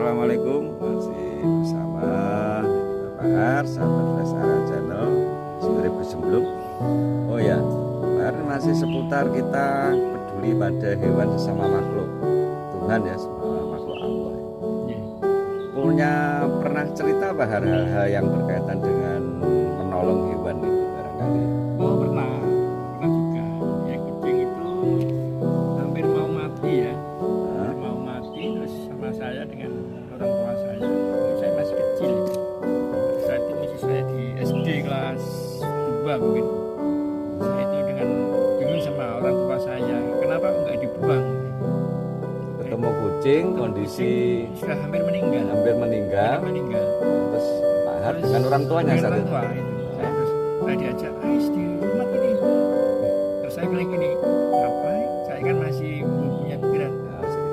Assalamualaikum, masih bersama Pak Har, sahabat Lesara Channel. Sebenarnya sebelum, oh ya, kemarin masih seputar kita peduli pada hewan sesama makhluk Tuhan ya, sesama makhluk Allah. Punya pernah cerita apa hal-hal yang berkaitan dengan menolong hewan itu barangkali? Oh pernah juga. Ya kucing itu hampir mau mati ya. Hampir mau mati terus sama saya dengan orang tua saya. Saya masih kecil. Saat itu masih saya di SD kelas 2 mungkin. Saya itu dengan bingung sama orang tua saya. Kenapa enggak dibuang? Ketemu kucing, kondisi sudah hampir meninggal. Hampir meninggal. Terus Pak Har dengan orang tuanya saat itu. Saya diajak di rumah ini. Terus saya bilang gini, ngapain? Saya kan masih belum punya pikiran.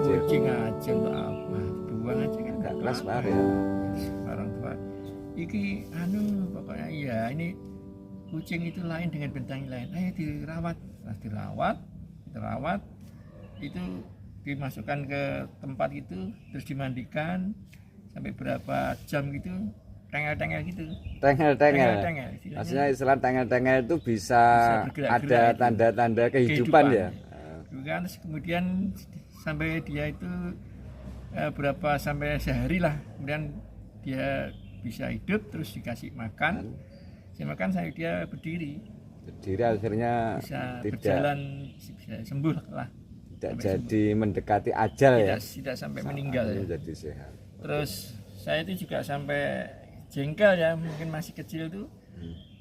Kucing aja untuk apa? Buang aja kan Gak keras Pak ya. Orang tua, iki pokoknya iya ini kucing itu lain dengan bentang lain. Ayo dirawat, dirawat, itu dimasukkan ke tempat itu, terus dimandikan sampai berapa jam gitu. Tengel-tengel gitu. Tengel. Maksudnya istilah tengel-tengel itu bisa ada tanda-tanda kehidupan ya. Terus kemudian sampai dia itu berapa sampai sehari lah, kemudian dia bisa hidup, terus dikasih makan. Saya makan sampai dia berdiri Akhirnya bisa tidak berjalan, bisa sembuh lah. Tidak jadi sembuh. Mendekati ajal ya. Tidak sampai meninggal ya. Jadi sehat. Terus saya itu juga sampai jengkel ya, mungkin masih kecil tuh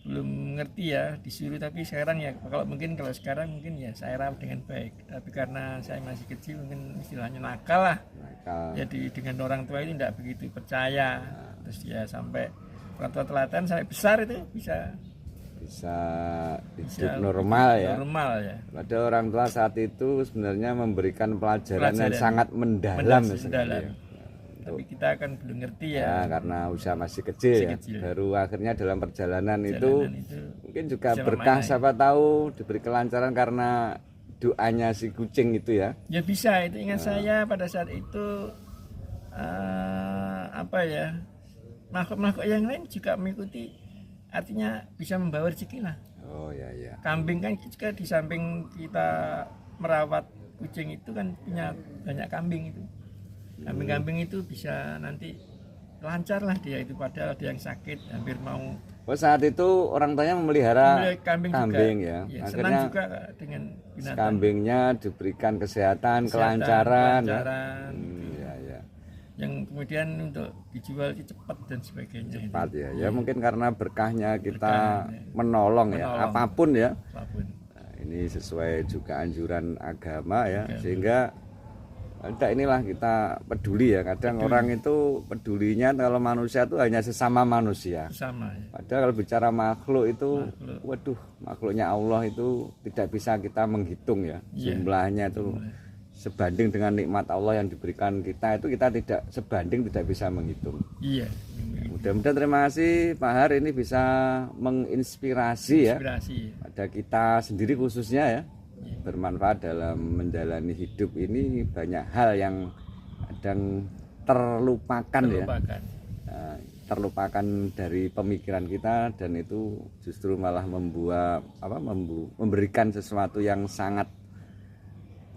belum ngerti ya, disuruh. Tapi sekarang ya kalau sekarang mungkin ya saya rawat dengan baik, tapi karena saya masih kecil mungkin istilahnya nakal lah. Jadi dengan orang tua itu tidak begitu percaya. Terus ya sampai orang tua telaten sampai besar itu bisa hidup normal ya. Pada orang tua saat itu sebenarnya memberikan pelajaran yang sangat mendalam ya. Tapi kita kan belum ngerti ya, karena usia masih kecil. Baru akhirnya dalam perjalanan itu mungkin juga berkah, siapa tahu diberi kelancaran karena doanya si kucing itu ya. Ya bisa, itu ingat saya pada saat itu makhluk-makhluk yang lain juga mengikuti, artinya bisa membawa rezeki lah. Oh ya. Kambing kan juga di samping kita merawat kucing itu kan punya banyak kambing itu. Kambing-kambing itu bisa nanti lancar lah dia itu, padahal ada yang sakit hampir mau. Saat itu orang tuanya memelihara kambing ya. Akhirnya senang juga dengan binatang. Kambingnya diberikan kesehatan, kelancaran. Ya. Yang kemudian untuk dijual cepat dan sebagainya. Cepat ya. Ya mungkin karena berkahnya kita menolong ya, apapun ya. Nah, ini sesuai juga anjuran agama ya, sehingga inilah kita peduli ya. Kadang orang itu pedulinya kalau manusia itu hanya sesama manusia. Ya. Padahal kalau bicara makhluk itu, waduh, makhluknya Allah itu tidak bisa kita menghitung ya. Jumlahnya itu sebanding dengan nikmat Allah yang diberikan kita itu kita tidak sebanding, tidak bisa menghitung. Iya. Mudah-mudahan terima kasih Pak Har, ini bisa menginspirasi ya pada kita sendiri khususnya ya. Bermanfaat dalam menjalani hidup ini. Banyak hal yang kadang terlupakan. Ya, terlupakan dari pemikiran kita, dan itu justru malah memberikan sesuatu yang sangat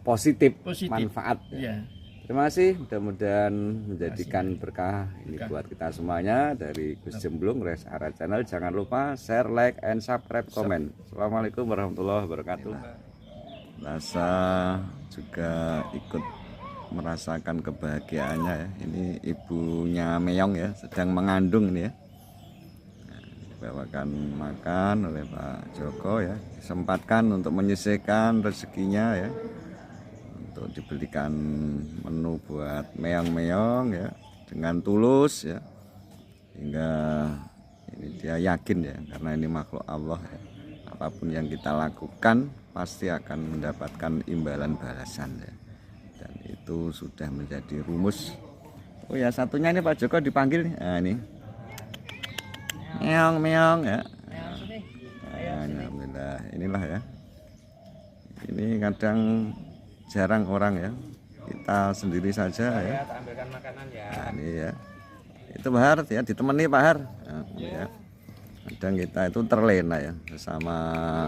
positif. Manfaat ya. Terima kasih, mudah-mudahan menjadikan berkah ini buat kita semuanya. Dari Gus Jemblung Lesara Channel, jangan lupa share, like, and subscribe, komen. Assalamualaikum warahmatullahi wabarakatuh. Rasa juga ikut merasakan kebahagiaannya ya. Ini ibunya Meong ya, sedang mengandung ini ya. Dibawakan makan oleh Pak Joko ya, disempatkan untuk menyisihkan rezekinya ya, untuk dibelikan menu buat Meong ya, dengan tulus ya, hingga ini dia yakin ya, karena ini makhluk Allah ya, apapun yang kita lakukan pasti akan mendapatkan imbalan balasan ya. Dan itu sudah menjadi rumus. Oh ya, satunya ini Pak Joko dipanggil nih. Nah, ini Meong ya. Alhamdulillah, inilah ya. Ini kadang jarang orang ya kita kita sendiri saja ya. Tak ambilkan makanan ya. Nah, ini ya. Itu Pak Har ya, ditemani Pak Har. Nah, ya. Kadang kita itu terlena ya sama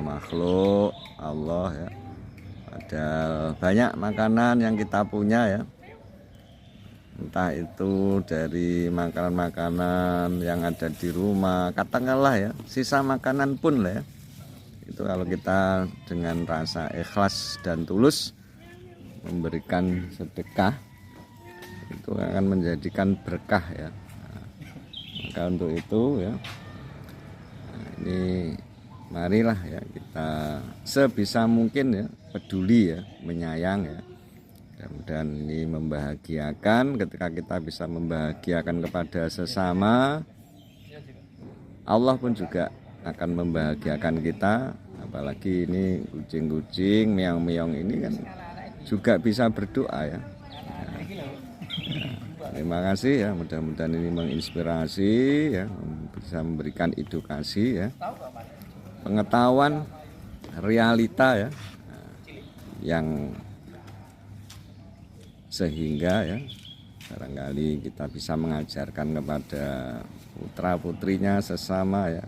makhluk Allah ya. Padahal banyak makanan yang kita punya ya. Entah itu dari makanan-makanan yang ada di rumah, katakanlah ya, sisa makanan pun lah ya. Itu kalau kita dengan rasa ikhlas dan tulus memberikan sedekah, itu akan menjadikan berkah ya. Nah, maka untuk itu ya, nah ini marilah ya kita sebisa mungkin ya peduli ya, menyayang ya. Mudah-mudahan ini membahagiakan. Ketika kita bisa membahagiakan kepada sesama, Allah pun juga akan membahagiakan kita. Apalagi ini kucing-kucing, meong-meong ini kan juga bisa berdoa ya. Terima kasih ya, mudah-mudahan ini menginspirasi ya, bisa memberikan edukasi ya, pengetahuan realita ya, yang sehingga ya barangkali kita bisa mengajarkan kepada putra putrinya sesama ya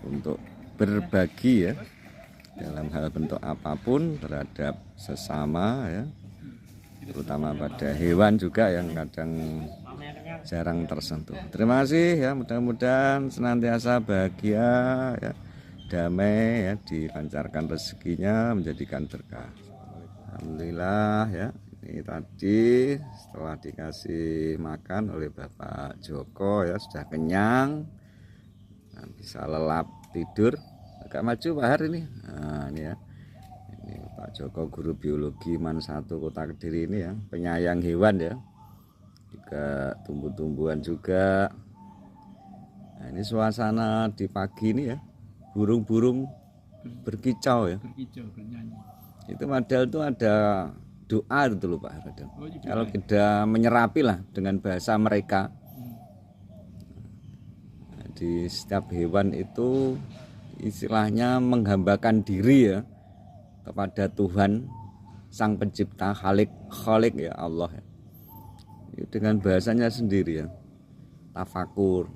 untuk berbagi ya dalam hal bentuk apapun terhadap sesama ya, terutama pada hewan juga yang kadang jarang tersentuh. Terima kasih ya, mudah-mudahan senantiasa bahagia ya, damai ya, dilancarkan rezekinya, menjadikan berkah. Alhamdulillah ya. Ini tadi setelah dikasih makan oleh Bapak Joko ya, sudah kenyang, nah, bisa lelap tidur. Agak maju Pak Har ini. Nah, ini ya. Ini Pak Joko, guru biologi MAN 1 Kota Kediri ini ya, penyayang hewan ya. Juga tumbuh-tumbuhan juga. Nah, ini suasana di pagi ini ya. Burung-burung berkicau ya. Berkicau, bernyanyi. Itu model itu ada doa itu loh Pak kadang. Oh, juga. Kalau kita menyerapi lah dengan bahasa mereka. Nah, di setiap hewan itu istilahnya menghambakan diri ya kepada Tuhan Sang Pencipta, Khalik ya Allah ya. Itu dengan bahasanya sendiri ya. Tafakur,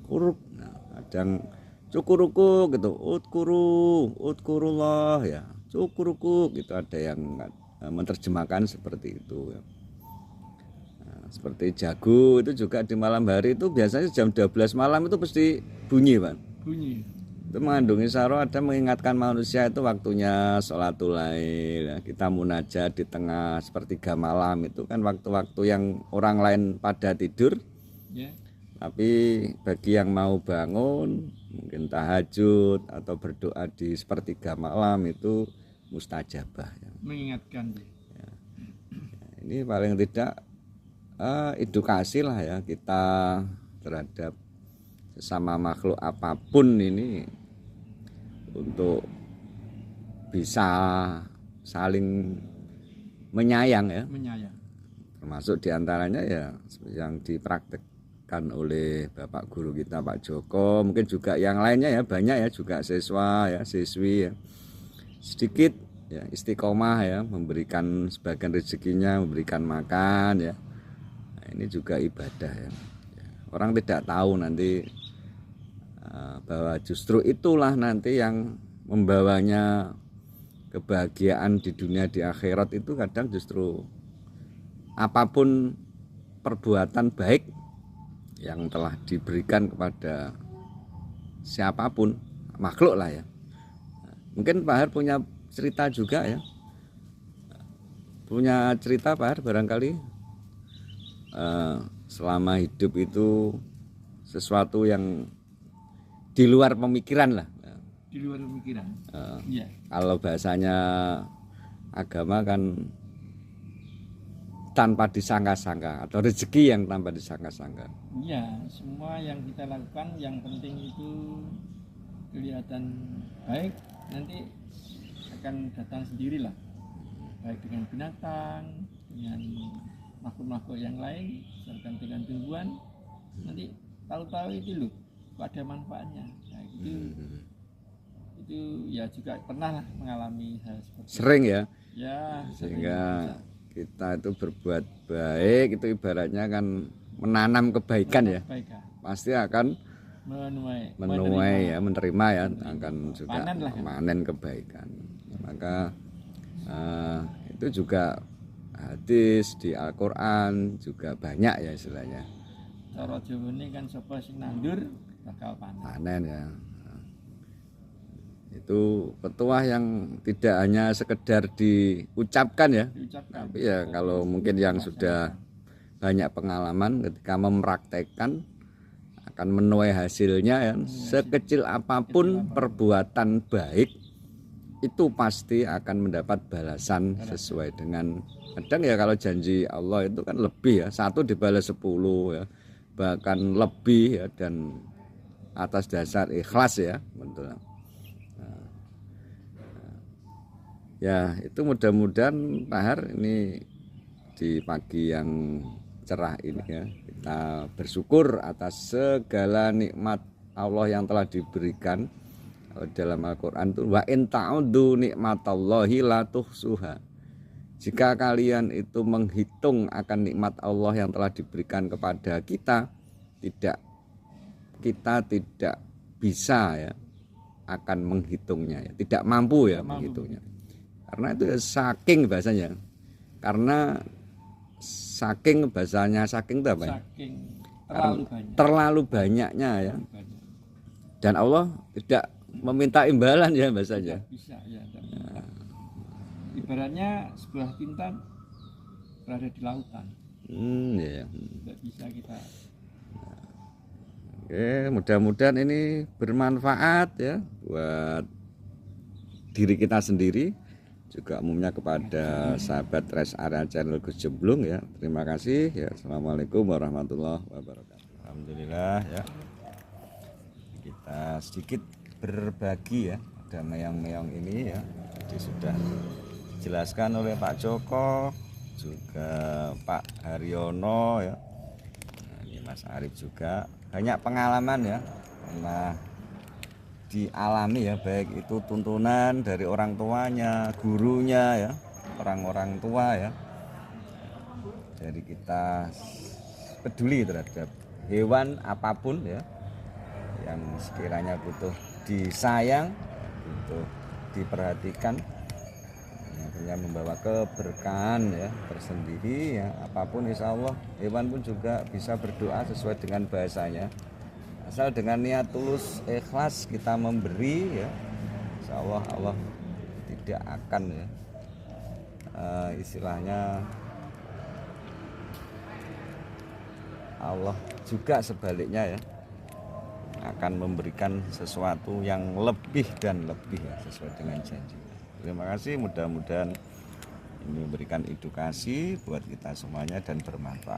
kuruk, nah, kadang cukuruku gitu, utkurullah ya. Cukuruku gitu, ada yang menerjemahkan seperti itu ya. Nah, seperti jago itu juga di malam hari itu biasanya jam 12 malam itu pasti bunyi Pak. Bunyi. Itu mengandung isyarah, ada mengingatkan manusia itu waktunya sholatul lail ya. Kita munajat di tengah sepertiga malam, itu kan waktu-waktu yang orang lain pada tidur Ya. tapi bagi yang mau bangun mungkin tahajud atau berdoa di sepertiga malam itu mustajabah ya. Mengingatkan dia. Ya, ini paling tidak edukasi lah ya kita terhadap sesama makhluk apapun ini untuk bisa saling menyayang ya, Menyayang. termasuk diantaranya ya yang dipraktekkan oleh Bapak Guru kita Pak Joko, mungkin juga yang lainnya ya, banyak ya, juga siswa ya, siswi ya, sedikit ya istiqomah ya, memberikan sebagian rezekinya, memberikan makan ya. Nah, ini juga ibadah ya. Orang tidak tahu nanti bahwa justru itulah nanti yang membawanya kebahagiaan di dunia, di akhirat. Itu kadang justru apapun perbuatan baik yang telah diberikan kepada siapapun, makhluk lah ya. Mungkin Pak Har punya cerita juga ya, punya cerita Pak Har barangkali selama hidup itu sesuatu yang di luar pemikiran lah. Di luar pemikiran. Iya. Kalau bahasanya agama kan tanpa disangka-sangka, atau rezeki yang tanpa disangka-sangka. Iya, semua yang kita lakukan yang penting itu kelihatan baik, nanti akan datang sendirilah. Baik dengan binatang, dengan makhluk-makhluk yang lain, serta dengan tumbuhan, nanti tahu-tahu itu loh ada manfaatnya. Nah, itu ya juga pernah lah mengalami hal seperti Sering ya. Ya, sehingga kita itu berbuat baik itu ibaratnya kan menanam kebaikan ya, kebaikan. pasti akan menuai ya, menerima ya, akan juga Panen lah, kan? panen kebaikan. Maka itu juga hadis di Al-Quran juga banyak ya istilahnya. Cara Jawa ini kan sapa sing nandur bakal panen. Panen ya. Itu petuah yang tidak hanya sekedar diucapkan ya, Diucapkan. tapi ya kalau mungkin yang sudah banyak pengalaman ketika mempraktekkan akan menuai hasilnya ya, sekecil apapun perbuatan baik itu pasti akan mendapat balasan sesuai dengan, kadang ya kalau janji Allah itu kan lebih ya, 1 dibalas 10 ya, bahkan lebih ya, dan atas dasar ikhlas ya, betul. Ya itu mudah-mudahan Pak Har ini di pagi yang cerah ini ya, kita bersyukur atas segala nikmat Allah yang telah diberikan. Dalam Al-Quran itu wa in ta'uddu nikmatallahi la tuhsuha. Jika kalian itu menghitung akan nikmat Allah yang telah diberikan kepada kita tidak bisa ya akan menghitungnya ya, tidak mampu ya menghitungnya. Karena itu ya, saking bahasanya. Karena saking bahasanya, saking itu apa ya? Saking terlalu banyaknya ya. Dan Allah tidak meminta imbalan ya bahasanya. Tidak bisa ya. Ibaratnya sebuah tinta berada di lautan. Ya. Tidak bisa kita. Oke, mudah-mudahan ini bermanfaat ya buat diri kita sendiri, juga umumnya kepada sahabat Rest Area Channel Gus Jemblung ya. Terima kasih ya. Assalamualaikum warahmatullahi wabarakatuh. Alhamdulillah ya, kita sedikit berbagi ya, ada meong-meong ini ya. Jadi sudah dijelaskan oleh Pak Joko, juga Pak Haryono ya. Nah, ini Mas Arif juga banyak pengalaman ya, pernah dialami ya, baik itu tuntunan dari orang tuanya, gurunya ya, orang-orang tua ya. Jadi kita peduli terhadap hewan apapun ya, yang sekiranya butuh disayang, butuh diperhatikan, akhirnya membawa keberkahan ya tersendiri ya. Apapun insya Allah hewan pun juga bisa berdoa sesuai dengan bahasanya. Asal dengan niat tulus ikhlas kita memberi ya, insya Allah Allah tidak akan ya istilahnya, Allah juga sebaliknya ya akan memberikan sesuatu yang lebih dan lebih ya, sesuai dengan janji. Terima kasih, mudah-mudahan ini memberikan edukasi buat kita semuanya dan bermanfaat.